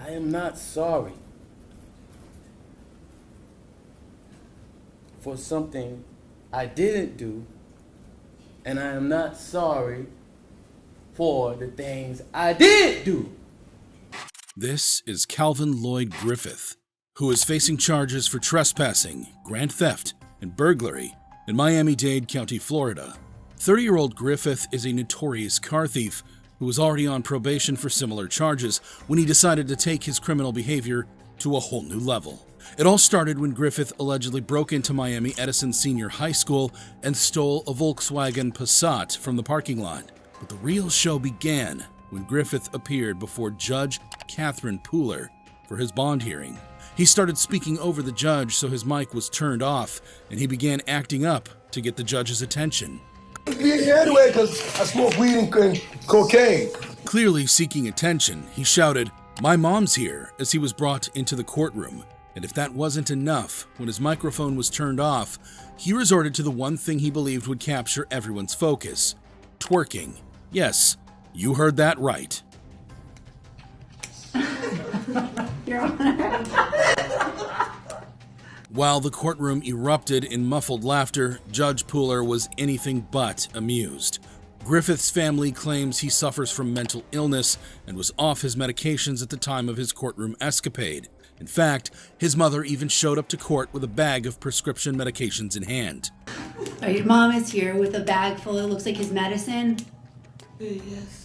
I am not sorry for something I didn't do, and I am not sorry for the things I did do. This is Calvin Lloyd Griffith, who is facing charges for trespassing, grand theft, and burglary in Miami-Dade County, Florida. 30-year-old Griffith is a notorious car thief who was already on probation for similar charges when he decided to take his criminal behavior to a whole new level. It all started when Griffith allegedly broke into Miami Edison Senior High School and stole a Volkswagen Passat from the parking lot. But the real show began when Griffith appeared before Judge Catherine Pooler for his bond hearing. He started speaking over the judge so his mic was turned off, and he began acting up to get the judge's attention. Anyway, because I smoke weed and cocaine. Clearly seeking attention, he shouted, "My mom's here," as he was brought into the courtroom. And if that wasn't enough, when his microphone was turned off, he resorted to the one thing he believed would capture everyone's focus: twerking. Yes, you heard that right. Your Honor. While the courtroom erupted in muffled laughter, Judge Pooler was anything but amused. Griffith's family claims he suffers from mental illness and was off his medications at the time of his courtroom escapade. In fact, his mother even showed up to court with a bag of prescription medications in hand. Oh, your mom is here with a bag full, it looks like his medicine. Yes.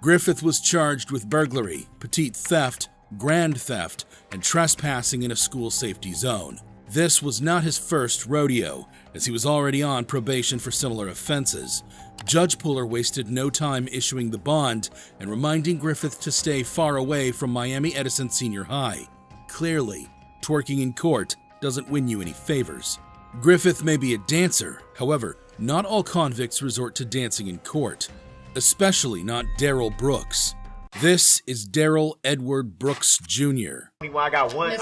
Griffith was charged with burglary, petite theft, grand theft, and trespassing in a school safety zone. This was not his first rodeo, as he was already on probation for similar offenses. Judge Pooler wasted no time issuing the bond and reminding Griffith to stay far away from Miami Edison Senior High. Clearly, twerking in court doesn't win you any favors. Griffith may be a dancer, however, not all convicts resort to dancing in court, especially not Daryl Brooks. This is Daryl Edward Brooks Jr., I got one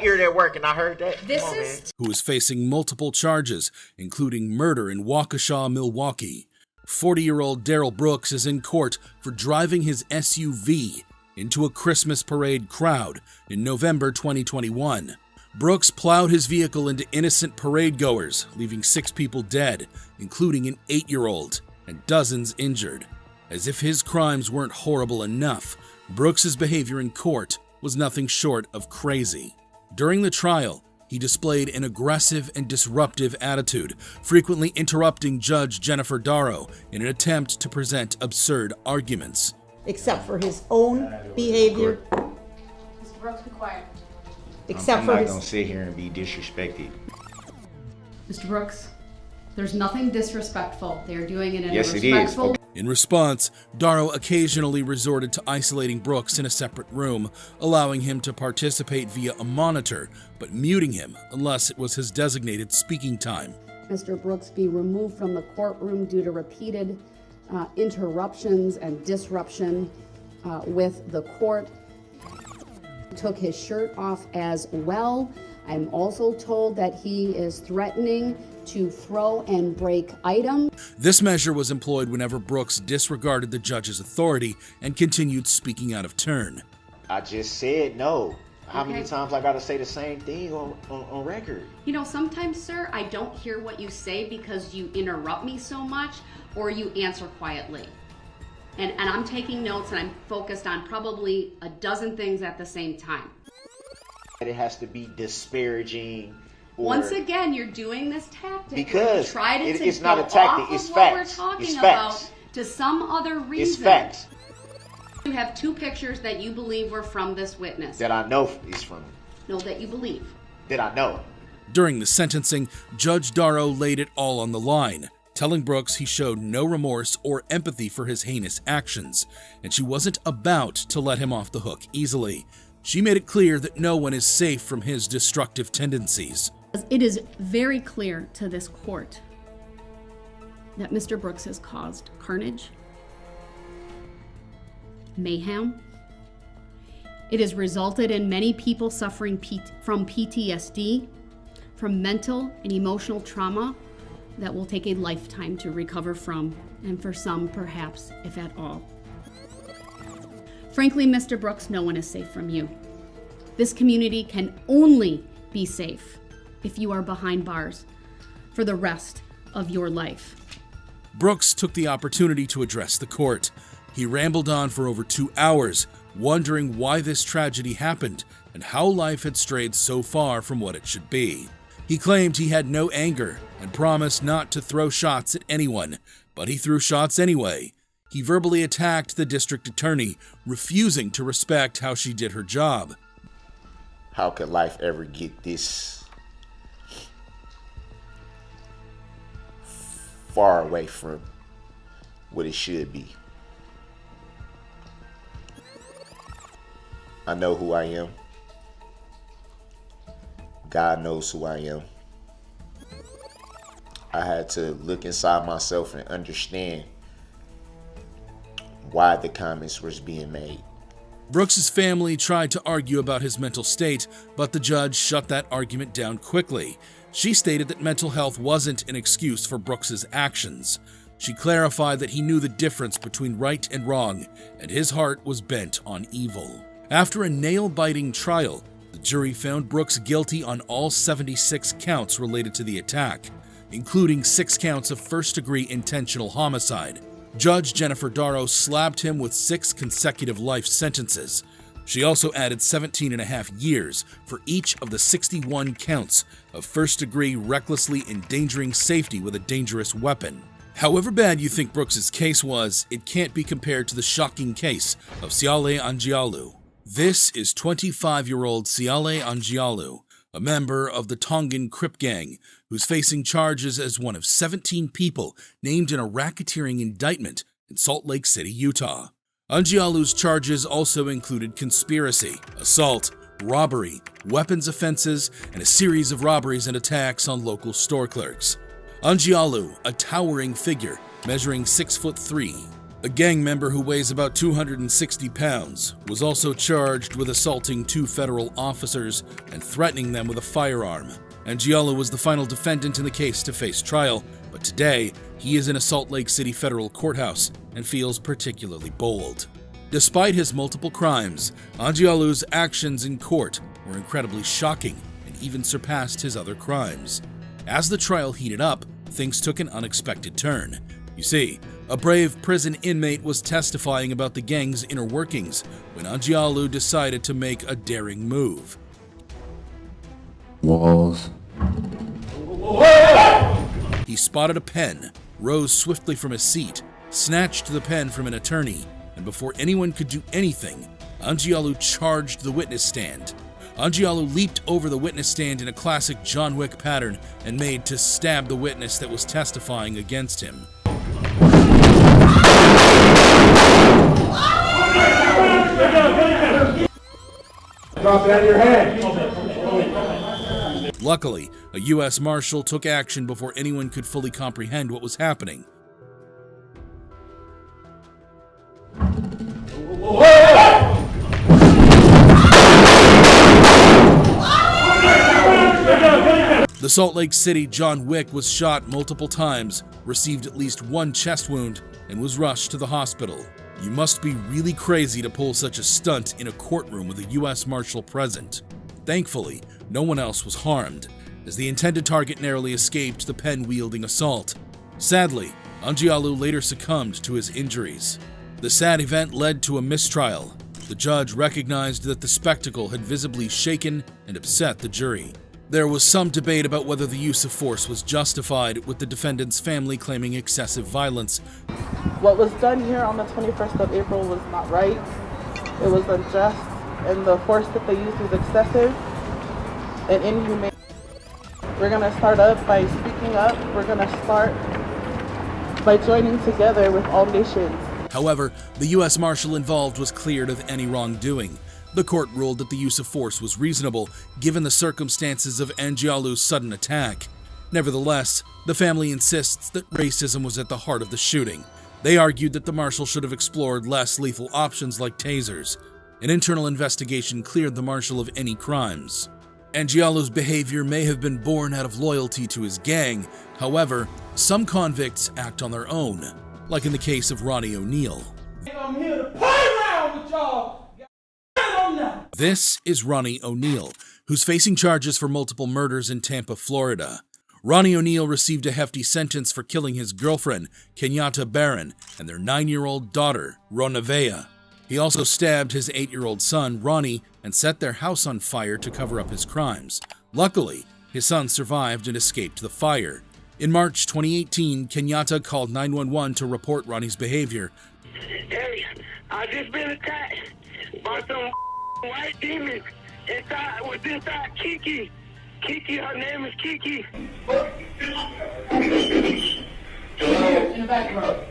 ear that work, and I heard that. who is facing multiple charges, including murder in Waukesha, Milwaukee. 40-year-old Daryl Brooks is in court for driving his SUV into a Christmas parade crowd in November 2021. Brooks plowed his vehicle into innocent parade goers, leaving 6 people dead, including an 8-year-old, and dozens injured. As if his crimes weren't horrible enough, Brooks's behavior in court was nothing short of crazy. During the trial, he displayed an aggressive and disruptive attitude, frequently interrupting Judge Jennifer Darrow in an attempt to present absurd arguments. Except for his own behavior. Mr. Brooks, be quiet. Except I'm for not his... gonna sit here and be disrespected. Mr. Brooks, there's nothing disrespectful. They're doing it in Yes, a it is. respectful... In response, Darrow occasionally resorted to isolating Brooks in a separate room, allowing him to participate via a monitor, but muting him unless it was his designated speaking time. Mr. Brooks be removed from the courtroom due to repeated interruptions and disruption with the court. Took his shirt off as well. I'm also told that he is threatening to throw and break items. This measure was employed whenever Brooks disregarded the judge's authority and continued speaking out of turn. I just said no. How Okay. many times I gotta say the same thing on record? You know, sometimes, sir, I don't hear what you say because you interrupt me so much or you answer quietly. And I'm taking notes and I'm focused on probably a dozen things at the same time. It has to be disparaging. Or, Once again, you're doing this tactic. Because you tried it's to not go a tactic, off it's of what facts. we're talking It's about facts. to some other reason. It's facts You have 2 pictures that you believe were from this witness. that I know is from No, that you believe. that I know. During the sentencing, Judge Darrow laid it all on the line, telling Brooks he showed no remorse or empathy for his heinous actions, and she wasn't about to let him off the hook easily. She made it clear that no one is safe from his destructive tendencies. It is very clear to this court that Mr. Brooks has caused carnage, mayhem. It has resulted in many people suffering from PTSD, from mental and emotional trauma that will take a lifetime to recover from, and for some, perhaps, if at all. Frankly, Mr. Brooks, no one is safe from you. This community can only be safe if you are behind bars for the rest of your life. Brooks took the opportunity to address the court. He rambled on for over 2 hours, wondering why this tragedy happened and how life had strayed so far from what it should be. He claimed he had no anger and promised not to throw shots at anyone, but he threw shots anyway. He verbally attacked the district attorney, refusing to respect how she did her job. How could life ever get this far away from what it should be? I know who I am. God knows who I am. I had to look inside myself and understand why the comments was being made. Brooks's family tried to argue about his mental state, but the judge shut that argument down quickly. She stated that mental health wasn't an excuse for Brooks's actions. She clarified that he knew the difference between right and wrong, and his heart was bent on evil. After a nail-biting trial, the jury found Brooks guilty on all 76 counts related to the attack, including 6 counts of first-degree intentional homicide. Judge Jennifer Darrow slapped him with 6 consecutive life sentences. She also added 17.5 years for each of the 61 counts of first-degree recklessly endangering safety with a dangerous weapon. However bad you think Brooks's case was, it can't be compared to the shocking case of Siale Angialu. This is 25-year-old Siale Angialu, a member of the Tongan Crip gang, who's facing charges as one of 17 people named in a racketeering indictment in Salt Lake City, Utah. Angialu's charges also included conspiracy, assault, robbery, weapons offenses, and a series of robberies and attacks on local store clerks. Angialu, a towering figure, measuring 6'3", a gang member who weighs about 260 pounds, was also charged with assaulting 2 federal officers and threatening them with a firearm. Angialu was the final defendant in the case to face trial, but today he is in a Salt Lake City federal courthouse and feels particularly bold. Despite his multiple crimes, Angialu's actions in court were incredibly shocking and even surpassed his other crimes. As the trial heated up, things took an unexpected turn. You see, a brave prison inmate was testifying about the gang's inner workings when Angialu decided to make a daring move. Walls. He spotted a pen, rose swiftly from his seat, snatched the pen from an attorney, and before anyone could do anything, Angialu charged the witness stand. Angialu leaped over the witness stand in a classic John Wick pattern and made to stab the witness that was testifying against him. Drop it out of your hand. Luckily, a U.S. Marshal took action before anyone could fully comprehend what was happening. The Salt Lake City John Wick was shot multiple times, received at least 1 chest wound, and was rushed to the hospital. You must be really crazy to pull such a stunt in a courtroom with a U.S. Marshal present. Thankfully, no one else was harmed, as the intended target narrowly escaped the pen-wielding assault. Sadly, Angialu later succumbed to his injuries. The sad event led to a mistrial. The judge recognized that the spectacle had visibly shaken and upset the jury. There was some debate about whether the use of force was justified, with the defendant's family claiming excessive violence. What was done here on the 21st of April was not right. It was unjust, and the force that they used was excessive and inhumane. We're going to start up by speaking up. We're going to start by joining together with all nations. However, the U.S. Marshal involved was cleared of any wrongdoing. The court ruled that the use of force was reasonable, given the circumstances of Angialu's sudden attack. Nevertheless, the family insists that racism was at the heart of the shooting. They argued that the marshal should have explored less lethal options like tasers. An internal investigation cleared the marshal of any crimes. Angialu's behavior may have been born out of loyalty to his gang. However, some convicts act on their own, like in the case of Ronnie O'Neal. I'm here to play around with y'all. On now. This is Ronnie O'Neal, who's facing charges for multiple murders in Tampa, Florida. Ronnie O'Neal received a hefty sentence for killing his girlfriend, Kenyatta Barron, and their 9-year-old daughter, Ronavea. He also stabbed his 8-year-old son, Ronnie, and set their house on fire to cover up his crimes. Luckily, his son survived and escaped the fire. In March 2018, Kenyatta called 911 to report Ronnie's behavior. Hey, I just been attacked by some white demons inside Kiki. Kiki, her name is Kiki. In the background.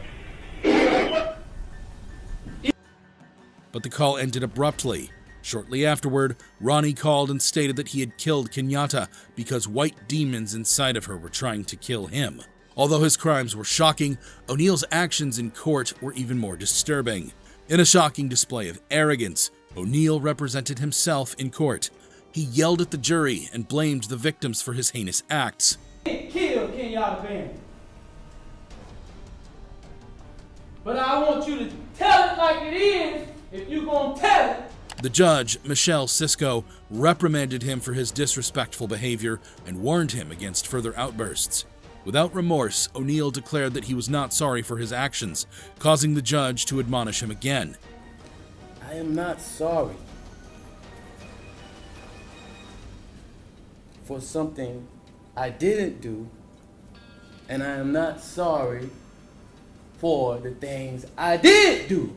But the call ended abruptly. Shortly afterward, Ronnie called and stated that he had killed Kenyatta because white demons inside of her were trying to kill him. Although his crimes were shocking, O'Neal's actions in court were even more disturbing. In a shocking display of arrogance, O'Neal represented himself in court. He yelled at the jury and blamed the victims for his heinous acts. Kill Kenyatta Barron. But I want you to tell it like it is if you gonna tell it. The judge, Michelle Cisco, reprimanded him for his disrespectful behavior and warned him against further outbursts. Without remorse, O'Neal declared that he was not sorry for his actions, causing the judge to admonish him again. I am not sorry for something I didn't do, and I am not sorry for the things I did do.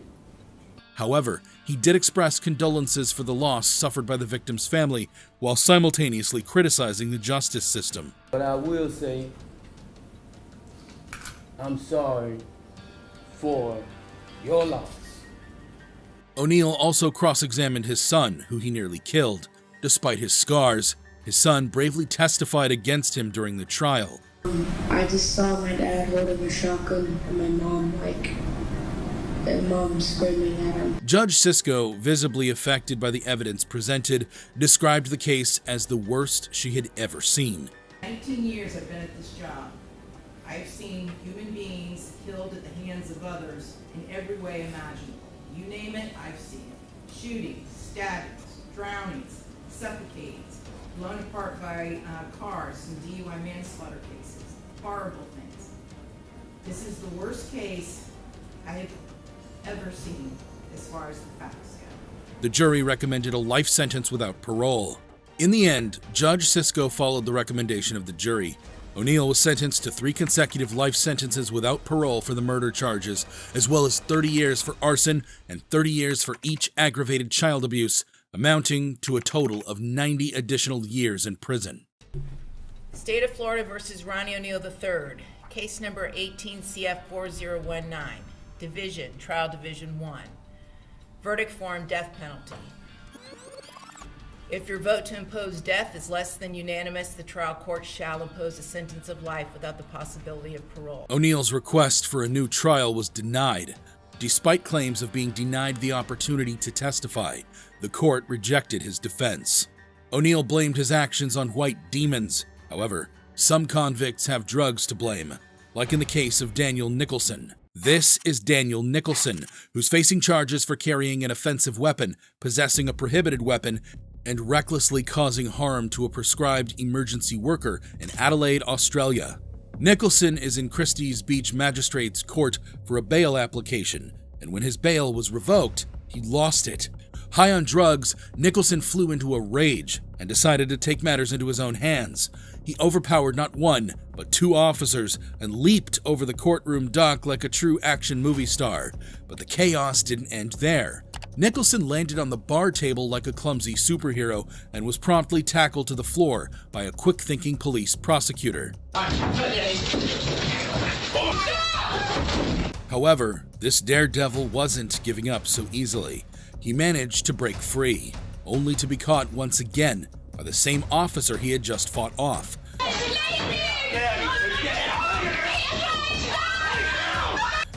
However, he did express condolences for the loss suffered by the victim's family, while simultaneously criticizing the justice system. But I will say, I'm sorry for your loss. O'Neal also cross-examined his son, who he nearly killed. Despite his scars, his son bravely testified against him during the trial. I just saw my dad holding a shotgun and my mom and mom screaming at him. Judge Cisco, visibly affected by the evidence presented, described the case as the worst she had ever seen. 19 years I've been at this job. I've seen human beings killed at the hands of others in every way imaginable. You name it, I've seen it. Shootings, stabbings, drownings, suffocatings, blown apart by cars, some DUI manslaughter cases, horrible things. This is the worst case I have ever seen as far as the facts go. The jury recommended a life sentence without parole. In the end, Judge Cisco followed the recommendation of the jury. O'Neal was sentenced to 3 consecutive life sentences without parole for the murder charges, as well as 30 years for arson and 30 years for each aggravated child abuse, amounting to a total of 90 additional years in prison. State of Florida versus Ronnie O'Neal III, case number 18 CF 4019, Division, Trial Division 1. Verdict form, death penalty. If your vote to impose death is less than unanimous, the trial court shall impose a sentence of life without the possibility of parole. O'Neal's request for a new trial was denied. Despite claims of being denied the opportunity to testify, the court rejected his defense. O'Neal blamed his actions on white demons. However, some convicts have drugs to blame, like in the case of Daniel Nicholson. This is Daniel Nicholson, who's facing charges for carrying an offensive weapon, possessing a prohibited weapon, and recklessly causing harm to a prescribed emergency worker in Adelaide, Australia. Nicholson is in Christie's Beach Magistrates Court for a bail application, and when his bail was revoked, he lost it. High on drugs, Nicholson flew into a rage and decided to take matters into his own hands. He overpowered not 1, but 2 officers and leaped over the courtroom dock like a true action movie star. But the chaos didn't end there. Nicholson landed on the bar table like a clumsy superhero and was promptly tackled to the floor by a quick-thinking police prosecutor. However, this daredevil wasn't giving up so easily. He managed to break free, only to be caught once again by the same officer he had just fought off.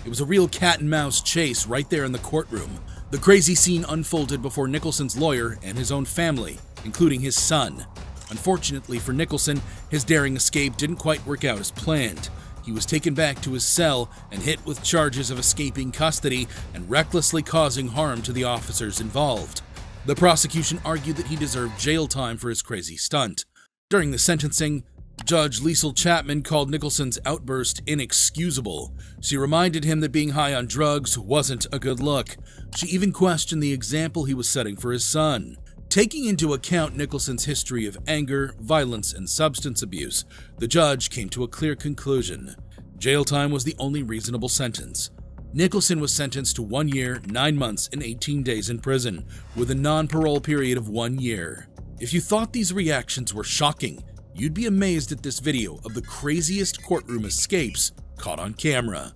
It was a real cat-and-mouse chase right there in the courtroom. The crazy scene unfolded before Nicholson's lawyer and his own family, including his son. Unfortunately for Nicholson, his daring escape didn't quite work out as planned. he was taken back to his cell and hit with charges of escaping custody and recklessly causing harm to the officers involved. The prosecution argued that he deserved jail time for his crazy stunt. During the sentencing, Judge Liesl Chapman called Nicholson's outburst inexcusable. She reminded him that being high on drugs wasn't a good look. She even questioned the example he was setting for his son. Taking into account Nicholson's history of anger, violence, and substance abuse, the judge came to a clear conclusion. Jail time was the only reasonable sentence. Nicholson was sentenced to 1 year, 9 months, and 18 days in prison, with a non-parole period of 1 year. If you thought these reactions were shocking, you'd be amazed at this video of the craziest courtroom escapes caught on camera.